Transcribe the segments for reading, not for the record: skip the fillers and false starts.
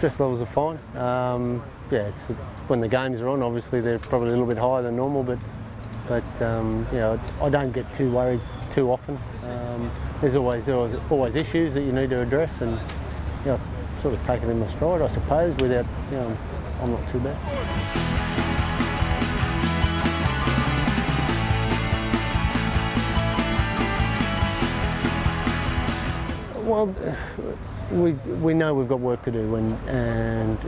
Stress levels are fine. Yeah, it's when the games are on. Obviously, they're probably a little bit higher than normal, but you know, I don't get too worried too often. There's always issues that you need to address, and you know, sort of take it in my stride, I suppose. Without, you know, I'm not too bad. Well, we know we've got work to do, and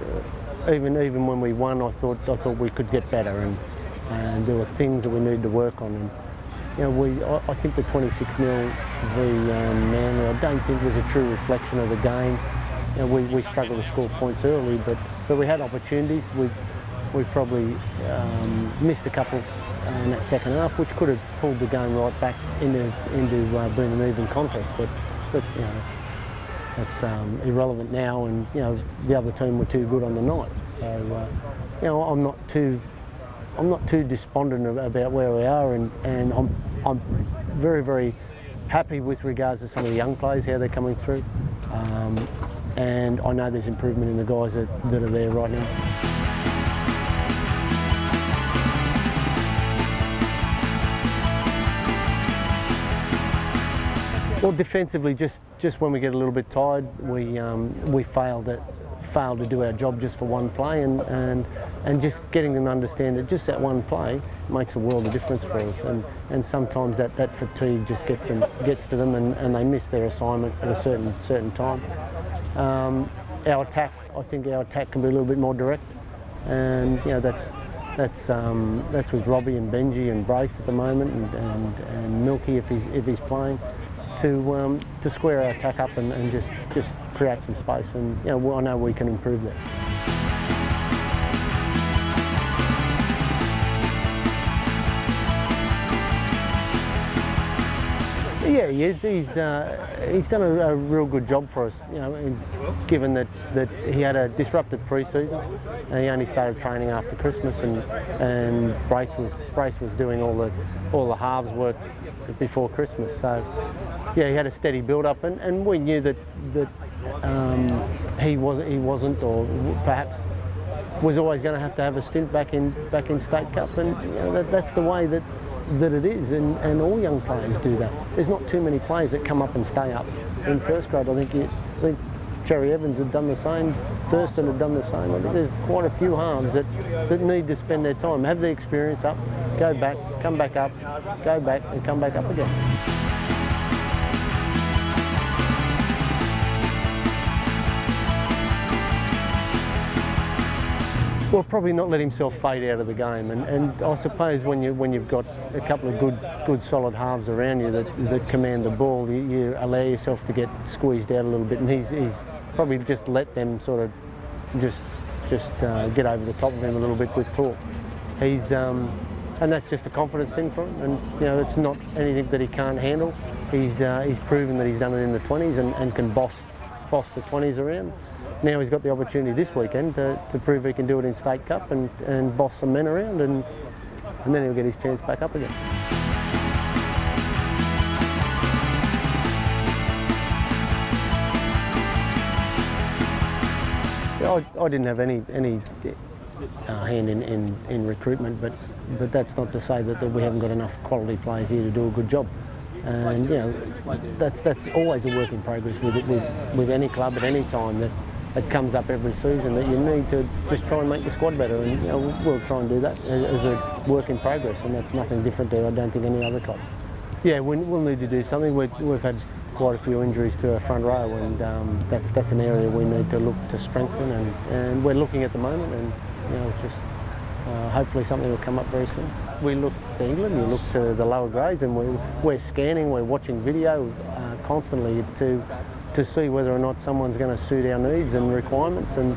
even when we won, I thought we could get better, and there were things that we needed to work on. And you know, I think the 26-0 v Manly, I don't think was a true reflection of the game. You know, we struggled to score points early, but we had opportunities. We probably missed a couple in that second half, which could have pulled the game right back into being an even contest. But you know, it's irrelevant now, and you know, the other team were too good on the night. So you know, I'm not too despondent about where we are, and I'm very, very happy with regards to some of the young players, how they're coming through, and I know there's improvement in the guys that are there right now. Well, defensively, just when we get a little bit tired, we fail to do our job just for one play, and just getting them to understand that just that one play makes a world of difference for us, and sometimes that fatigue just gets to them, and they miss their assignment at a certain time. Our attack, I think our attack can be a little bit more direct, and you know, that's with Robbie and Benji and Braith at the moment, and Milky if he's playing, to square our attack up and just create some space, and you know, I know we can improve that. Yeah, he is. He's done a real good job for us. You know, given that he had a disrupted pre-season, and he only started training after Christmas, and Braith was doing all the halves work before Christmas. So yeah, he had a steady build-up, and we knew that he wasn't, or perhaps was always going to have a stint back in State Cup, and you know, that's the way that it is, and all young players do that. There's not too many players that come up and stay up in first grade. I think Cherry Evans had done the same, Thurston had done the same. I think there's quite a few halves that need to spend their time, have the experience up, go back, come back up, go back and come back up again. Well, probably not let himself fade out of the game, and I suppose when you've got a couple of good solid halves around you that command the ball, you allow yourself to get squeezed out a little bit, and he's probably just let them sort of just get over the top of him a little bit with talk. And that's just a confidence thing for him, and you know, it's not anything that he can't handle. He's proven that he's done it in the 20s and can boss the 20s around. Now he's got the opportunity this weekend to prove he can do it in State Cup and boss some men around, and then he'll get his chance back up again. I didn't have any hand in recruitment, but that's not to say that we haven't got enough quality players here to do a good job. And you know, that's always a work in progress with any club at any time. It comes up every season that you need to just try and make the squad better, and you know, we'll try and do that as a work in progress, and that's nothing different to, I don't think, any other club. Yeah, we'll need to do something. We've had quite a few injuries to our front row, and that's an area we need to look to strengthen, and we're looking at the moment, and you know, just hopefully something will come up very soon. We look to England, we look to the lower grades, and we're scanning, we're watching video constantly to see whether or not someone's going to suit our needs and requirements, and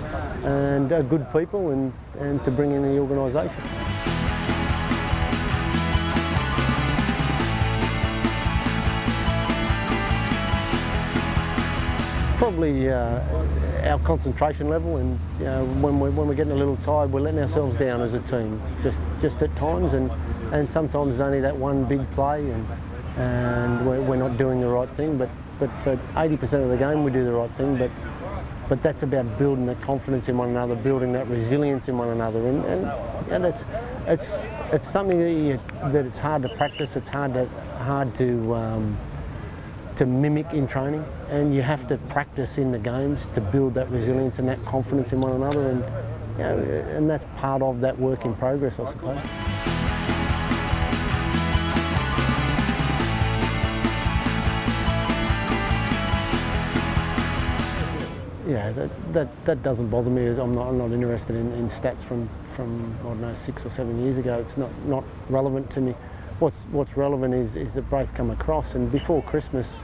are good people, and to bring in the organisation. Probably our concentration level, and you know, when we're getting a little tired, we're letting ourselves down as a team, just at times, and sometimes only that one big play, and we're not doing the right thing, but for 80% of the game we do the right thing, but but that's about building that confidence in one another, building that resilience in one another, and it's something that it's hard to practice. It's hard to mimic in training, and you have to practice in the games to build that resilience and that confidence in one another, and and that's part of that work in progress, I suppose. Yeah, that doesn't bother me. I'm not interested in stats from I don't know 6 or 7 years ago. It's not relevant to me. What's relevant is that Braith come across, and before Christmas,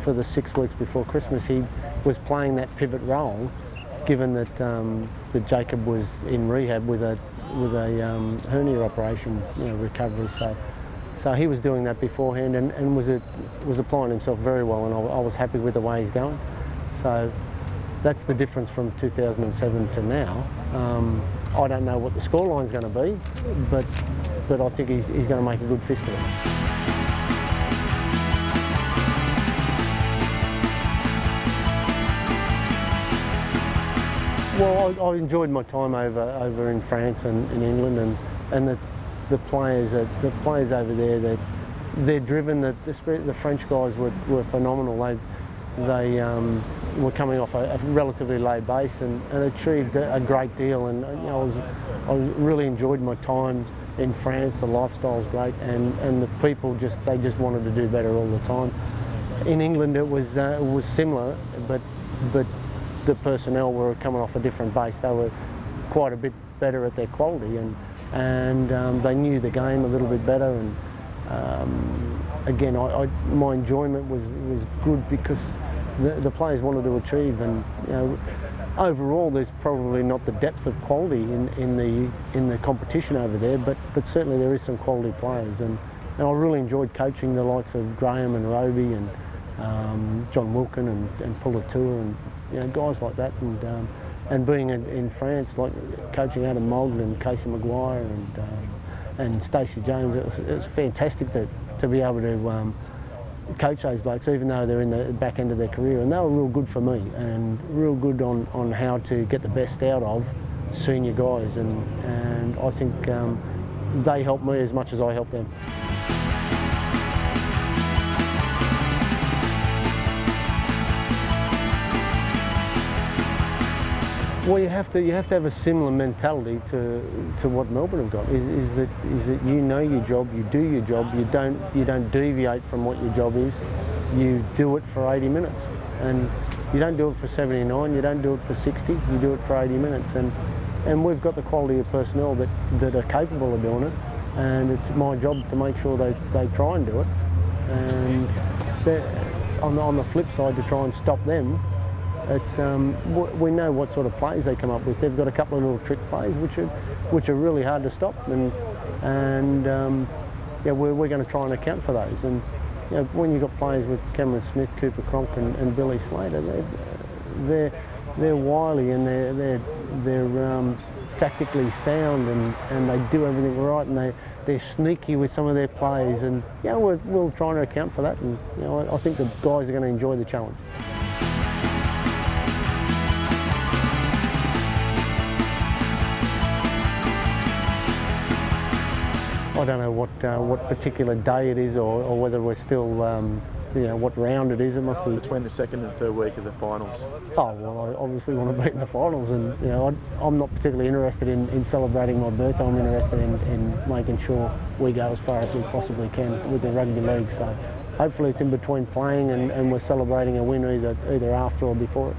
for the 6 weeks before Christmas, he was playing that pivot role, given that that Jacob was in rehab with a hernia operation, recovery. So he was doing that beforehand, and was applying himself very well, and I was happy with the way he's going. So that's the difference from 2007 to now. I don't know what the scoreline's going to be, but I think he's going to make a good fist of it. Well, I enjoyed my time over in France and in England, and the players over there, they're driven. The French guys were phenomenal. They were coming off a relatively low base and achieved a great deal. And I really enjoyed my time in France. The lifestyle's great, and the people just wanted to do better all the time. In England, it was similar, but the personnel were coming off a different base. They were quite a bit better at their quality, and they knew the game a little bit better. And again, my enjoyment was good because the players wanted to achieve, and overall there's probably not the depth of quality in the competition over there, but certainly there is some quality players, and I really enjoyed coaching the likes of Graham and Roby and John Wilkin and Pullatour and guys like that, and being in France, like coaching Adam Mogg and Casey Maguire and Stacey Jones. It was fantastic to be able to coach those blokes, even though they're in the back end of their career, and they were real good for me, and real good on how to get the best out of senior guys, and I think they helped me as much as I helped them. Well, you have to have a similar mentality to what Melbourne have got. Is that you know your job, you do your job, you don't deviate from what your job is. You do it for 80 minutes, and you don't do it for 79. You don't do it for 60. You do it for 80 minutes, and we've got the quality of personnel that are capable of doing it, and it's my job to make sure they try and do it. And on the flip side, to try and stop them. It's we know what sort of plays they come up with. They've got a couple of little trick plays which are really hard to stop, and we're going to try and account for those. And when you've got players with Cameron Smith, Cooper Cronk, and Billy Slater, they're wily, and they're tactically sound, and they do everything right, and they're sneaky with some of their plays, and we'll try and account for that. And I think the guys are going to enjoy the challenge. I don't know what particular day it is, or whether we're still, what round it is. It must be between the second and third week of the finals. Oh well, I obviously want to be in the finals, and I'm not particularly interested in celebrating my birthday. I'm interested in making sure we go as far as we possibly can with the rugby league. So hopefully it's in between playing, and we're celebrating a win either after or before it.